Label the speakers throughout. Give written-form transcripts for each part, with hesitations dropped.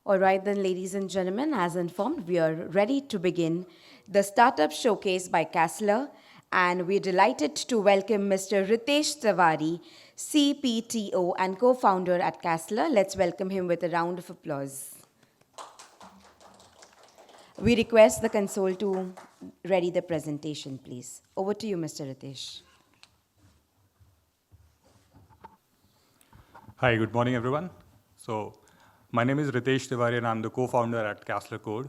Speaker 1: All right, then, ladies and gentlemen, as informed, we are ready to begin the Startup Showcase by Castler, and we're delighted to welcome Mr. Ritesh Tiwari, CPTO and co founder at Castler. Let's welcome him with a round of applause. We request the console to ready the presentation, please. Over to you, Mr. Ritesh.
Speaker 2: Hi, good morning, everyone. So, my name is Ritesh Tiwari, and I'm the co-founder at Castler Code.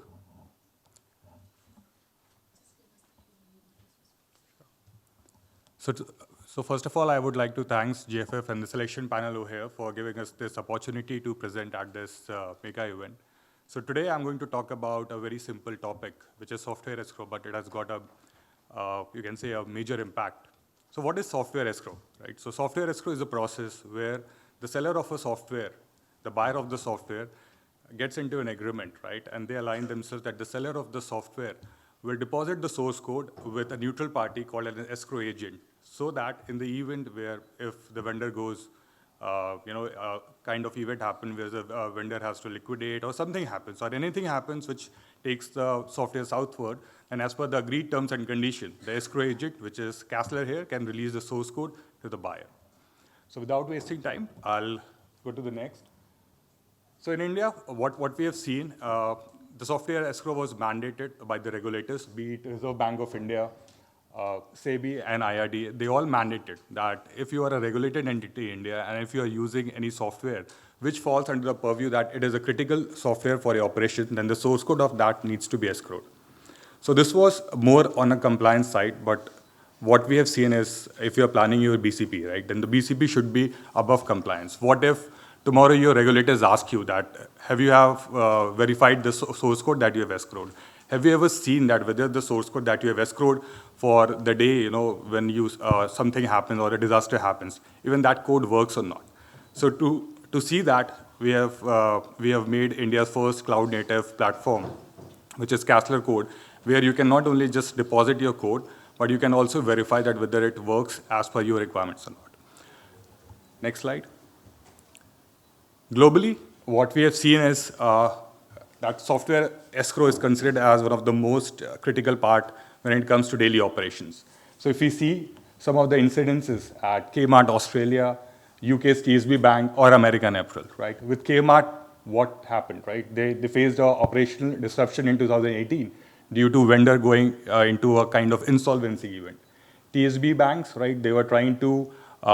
Speaker 2: So, so first of all, I would like to thank GFF and the selection panel over here for giving us this opportunity to present at this mega event. So today, I'm going to talk about a very simple topic, which is software escrow, but it has got a, you can say, a major impact. So what is software escrow, right? So software escrow is a process where the seller of a software, the buyer of the software, gets into an agreement, right? And they align themselves that the seller of the software will deposit the source code with a neutral party called an escrow agent, so that in the event where if the vendor goes, kind of event happen where the vendor has to liquidate or something happens or anything happens which takes the software southward, and as per the agreed terms and condition, the escrow agent, which is Castler here, can release the source code to the buyer. So without wasting time, I'll go to the next. So in India, what we have seen, the software escrow was mandated by the regulators, be it Reserve Bank of India, SEBI and IRD. They all mandated that if you are a regulated entity in India and if you are using any software which falls under the purview that it is a critical software for your operation, then the source code of that needs to be escrowed. So this was more on a compliance side, but what we have seen is if you're planning your BCP, right, then the BCP should be above compliance. What if tomorrow your regulators ask you that, have you verified the source code that you have escrowed? Have you ever seen that whether the source code that you have escrowed for the day, when something happens or a disaster happens, even that code works or not? So to see that, we have made India's first cloud native platform, which is Castler Code, where you can not only just deposit your code, but you can also verify that whether it works as per your requirements or not. Next slide. Globally, what we have seen is that software escrow is considered as one of the most critical part when it comes to daily operations. So if we see some of the incidences at Kmart Australia, UK's TSB Bank, or American April, right? With Kmart, what happened, right? They faced an operational disruption in 2018 due to vendor going into a kind of insolvency event. TSB banks, right, they were trying to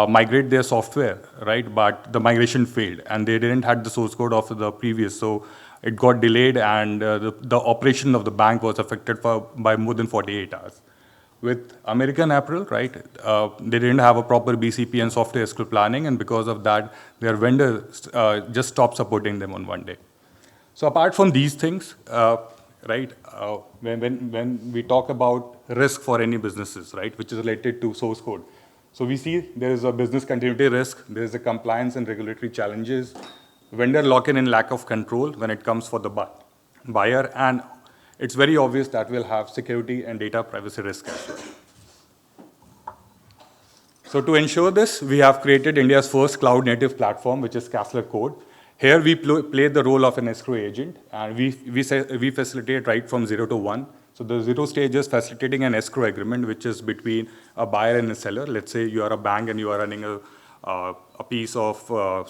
Speaker 2: migrate their software, right, but the migration failed and they didn't have the source code of the previous, so it got delayed and the operation of the bank was affected by more than 48 hours. With American Apparel, right, they didn't have a proper BCP and software escrow planning, and because of that, their vendor just stopped supporting them on one day. So apart from these things, right, when we talk about risk for any businesses, right, which is related to source code, so we see there is a business continuity risk, there is a compliance and regulatory challenges, vendor lock-in and lack of control when it comes for the buyer, and it's very obvious that we'll have security and data privacy risk as well. So to ensure this, we have created India's first cloud-native platform, which is Castler Code. Here we play the role of an escrow agent, and we facilitate right from 0 to 1. So the 0 stage is facilitating an escrow agreement, which is between a buyer and a seller. Let's say you are a bank and you are running a piece of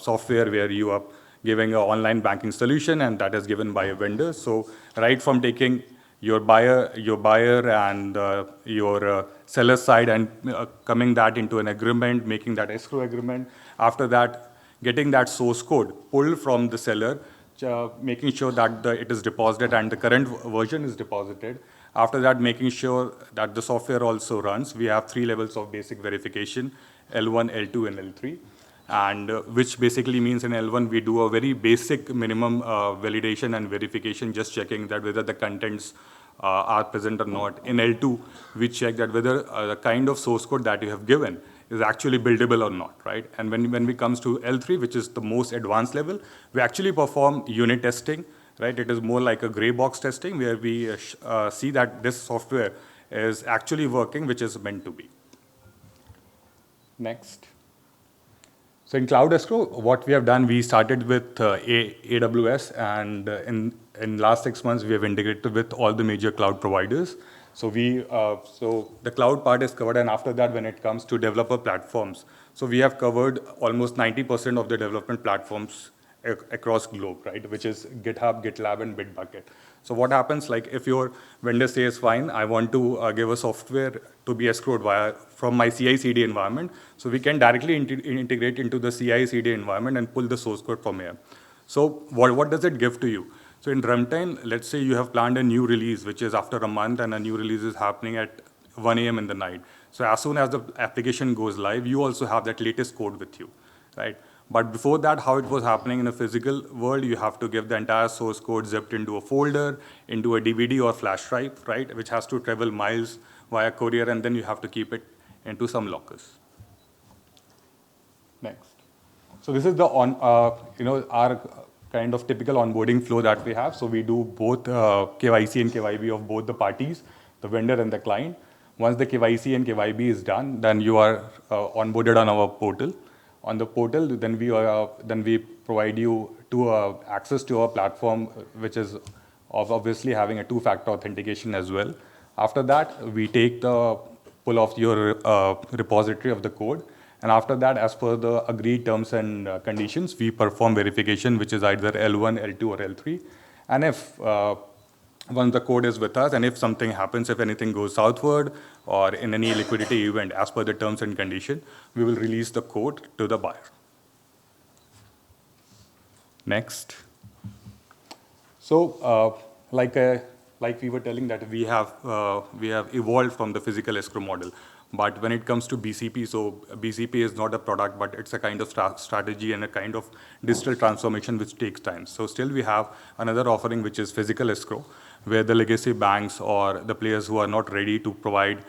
Speaker 2: software where you are giving an online banking solution, and that is given by a vendor. So right from taking your buyer and your seller side and coming that into an agreement, making that escrow agreement. After that, getting that source code pulled from the seller, making sure that it is deposited and the current version is deposited. After that, making sure that the software also runs. We have 3 levels of basic verification, L1, L2, and L3. And which basically means in L1, we do a very basic minimum validation and verification, just checking that whether the contents are present or not. In L2, we check that whether the kind of source code that you have given is actually buildable or not, right? And when we comes to L3, which is the most advanced level, we actually perform unit testing, right? It is more like a gray box testing where we see that this software is actually working, which is meant to be. Next. So in cloud escrow, what we have done, we started with AWS, and in last 6 months, we have integrated with all the major cloud providers. So so the cloud part is covered, and after that, when it comes to developer platforms, so we have covered almost 90% of the development platforms across globe, right? Which is GitHub, GitLab, and Bitbucket. So what happens, like if your vendor says, fine, I want to give a software to be escrowed from my CI/CD environment, so we can directly integrate into the CI/CD environment and pull the source code from here. So what does it give to you? So in runtime, let's say you have planned a new release, which is after a month, and a new release is happening at 1 a.m. in the night. So as soon as the application goes live, you also have that latest code with you, right? But before that, how it was happening in a physical world, you have to give the entire source code zipped into a folder, into a DVD or flash drive, right, which has to travel miles via courier, and then you have to keep it into some lockers. Next. So this is the our kind of typical onboarding flow that we have. So we do both KYC and KYB of both the parties, the vendor and the client. Once the KYC and KYB is done, then you are onboarded on our portal. On the portal, then we provide you access to our platform, which is obviously having a two-factor authentication as well. After that, we take the pull of your repository of the code, and after that, as per the agreed terms and conditions, we perform verification, which is either L1, L2, or L3. And if once the code is with us, and if something happens, if anything goes southward or in any liquidity event as per the terms and condition, we will release the code to the buyer. Next. So like we were telling that we have evolved from the physical escrow model. But when it comes to BCP, so BCP is not a product, but it's a kind of strategy and a kind of digital transformation which takes time. So still we have another offering, which is physical escrow, where the legacy banks or the players who are not ready to provide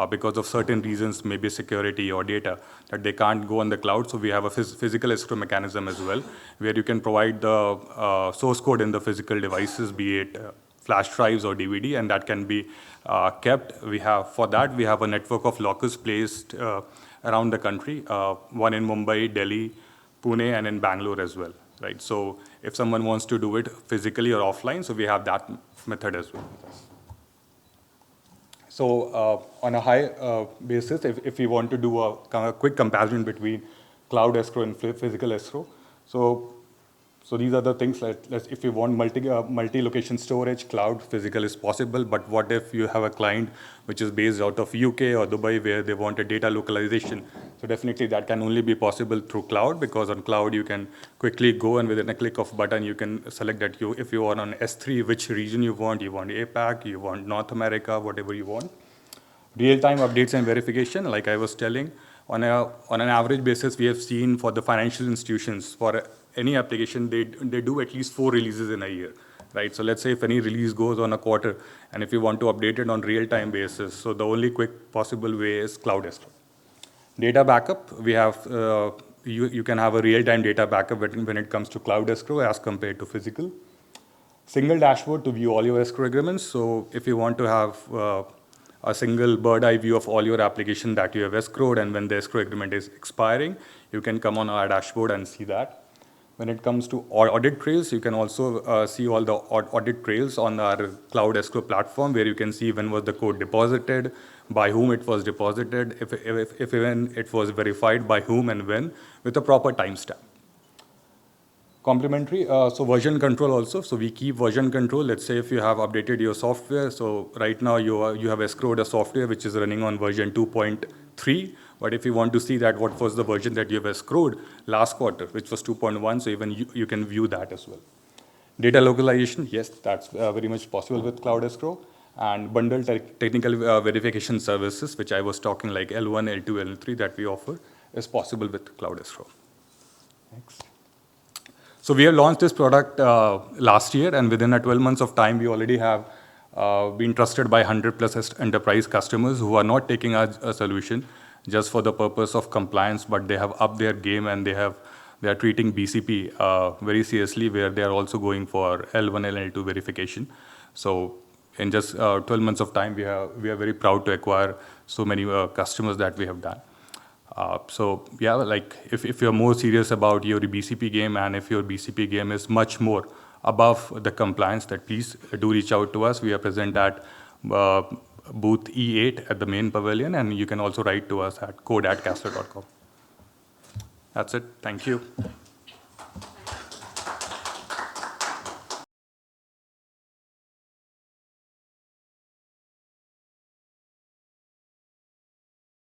Speaker 2: because of certain reasons, maybe security or data, that they can't go on the cloud. So we have a physical escrow mechanism as well, where you can provide the source code in the physical devices, be it flash drives or DVD, and that can be kept. For that, we have a network of lockers placed around the country, one in Mumbai, Delhi, Pune, and in Bangalore as well, right? So if someone wants to do it physically or offline, so we have that method as well. So on a high basis, if we want to do a quick comparison between cloud escrow and physical escrow, so these are the things if you want multi-location storage, cloud, physical is possible. But what if you have a client which is based out of UK or Dubai, where they want a data localization? So definitely that can only be possible through cloud, because on cloud you can quickly go, and within a click of button you can select that if you are on S3, which region you want APAC, you want North America, whatever you want. Real-time updates and verification, like I was telling, on an average basis, we have seen for the financial institutions, for any application, they do at least 4 releases in a year, right? So let's say if any release goes on a quarter, and if you want to update it on real-time basis, so the only quick possible way is cloud escrow. Data backup, we have, you can have a real-time data backup when it comes to cloud escrow as compared to physical. Single dashboard to view all your escrow agreements. So if you want to have a single bird-eye view of all your application that you have escrowed, and when the escrow agreement is expiring, you can come on our dashboard and see that. When it comes to audit trails, you can also see all the audit trails on our cloud escrow platform, where you can see when was the code deposited, by whom it was deposited, if even it was verified, by whom and when, with a proper timestamp. Complementary, so version control also. So we keep version control. Let's say if you have updated your software. So right now you have escrowed a software which is running on version 2.3. But if you want to see that what was the version that you have escrowed last quarter, which was 2.1, so even you can view that as well. Data localization, yes, that's very much possible with cloud escrow. And bundled technical verification services, which I was talking, like L1, L2, L3 that we offer, is possible with cloud escrow. Next. So we have launched this product last year, and within a 12 months of time, we already have been trusted by 100 plus enterprise customers who are not taking a solution just for the purpose of compliance, but they have upped their game, and they are treating BCP very seriously, where they are also going for L1, L2 verification. So in just 12 months of time, we are very proud to acquire so many customers that we have done. So yeah, like if you're more serious about your BCP game, and if your BCP game is much more above the compliance, that please do reach out to us. We are present at uh, booth E8 at the main pavilion, and you can also write to us at code@castler.com. That's it. Thank you.